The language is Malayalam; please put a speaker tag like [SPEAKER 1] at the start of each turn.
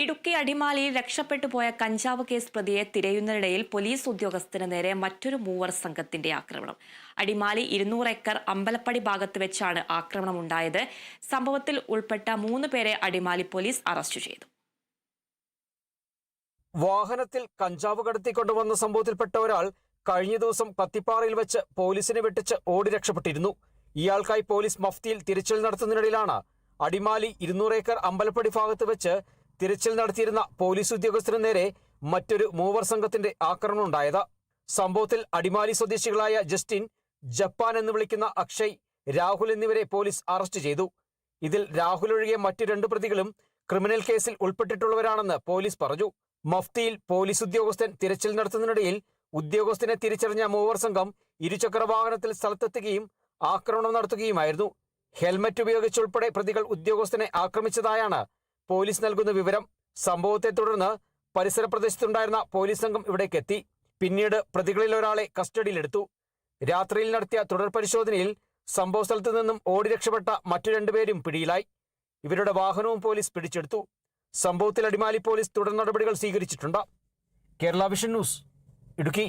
[SPEAKER 1] ഇടുക്കി അടിമാലിയിൽ രക്ഷപ്പെട്ടു പോയ കഞ്ചാവ് കേസ് പ്രതിയെ തിരയുന്നതിനിടയിൽ പോലീസ് ഉദ്യോഗസ്ഥന് നേരെ മറ്റൊരു മൂവർ സംഘത്തിന്റെ ആക്രമണം. അടിമാലി 200 ഏക്കർ അമ്പലപ്പടി ഭാഗത്ത് വെച്ചാണ് ആക്രമണമുണ്ടായത്. സംഭവത്തിൽ ഉൾപ്പെട്ട 3 പേരെ അടിമാലി പോലീസ് അറസ്റ്റ് ചെയ്തു.
[SPEAKER 2] വാഹനത്തിൽ കഞ്ചാവ് കടത്തിക്കൊണ്ടുവന്ന സംഭവത്തിൽപ്പെട്ട ഒരാൾ കഴിഞ്ഞ ദിവസം കത്തിപ്പാറയിൽ വെച്ച് പോലീസിനെ വെട്ടിച്ച് ഓടി രക്ഷപ്പെട്ടിരുന്നു. ഇയാൾക്കായി പോലീസ് മഫ്തിയിൽ തിരച്ചിൽ നടത്തുന്നതിനിടയിലാണ് അടിമാലി 200 ഏക്കർ അമ്പലപ്പടി ഭാഗത്ത് വെച്ച് തിരച്ചിൽ നടത്തിയിരുന്ന പോലീസ് ഉദ്യോഗസ്ഥന് നേരെ മറ്റൊരു മൂവർ സംഘത്തിന്റെ ആക്രമണം ഉണ്ടായത്. സംഭവത്തിൽ അടിമാലി സ്വദേശികളായ ജസ്റ്റിൻ, ജപ്പാൻ എന്ന് വിളിക്കുന്ന അക്ഷയ്, രാഹുൽ എന്നിവരെ പോലീസ് അറസ്റ്റ് ചെയ്തു. ഇതിൽ രാഹുൽ ഒഴികെ മറ്റു 2 പ്രതികളും ക്രിമിനൽ കേസിൽ ഉൾപ്പെട്ടിട്ടുള്ളവരാണെന്ന് പോലീസ് പറഞ്ഞു. മഫ്തിയിൽ പോലീസ് ഉദ്യോഗസ്ഥൻ തിരച്ചിൽ നടത്തുന്നതിനിടയിൽ ഉദ്യോഗസ്ഥനെ തിരിച്ചറിഞ്ഞ മൂവർ സംഘം ഇരുചക്ര വാഹനത്തിൽ സ്ഥലത്തെത്തുകയും ആക്രമണം നടത്തുകയുമായിരുന്നു. ഹെൽമറ്റ് ഉപയോഗിച്ചുൾപ്പെടെ പ്രതികൾ ഉദ്യോഗസ്ഥനെ ആക്രമിച്ചതായാണ് പോലീസ് നൽകുന്ന വിവരം. സംഭവത്തെ തുടർന്ന് പരിസര പ്രദേശത്തുണ്ടായിരുന്ന പോലീസ് സംഘം ഇവിടേക്കെത്തി. പിന്നീട് പ്രതികളിൽ ഒരാളെ കസ്റ്റഡിയിലെടുത്തു. രാത്രിയിൽ നടത്തിയ തുടർ പരിശോധനയിൽ സംഭവ സ്ഥലത്തു നിന്നും ഓടി രക്ഷപ്പെട്ട മറ്റു 2 പേരും പിടിയിലായി. ഇവരുടെ വാഹനവും പോലീസ് പിടിച്ചെടുത്തു. സംഭവത്തിൽ അടിമാലി പോലീസ് തുടർ നടപടികൾ സ്വീകരിച്ചിട്ടുണ്ട്. Kerala vision news, Idukki.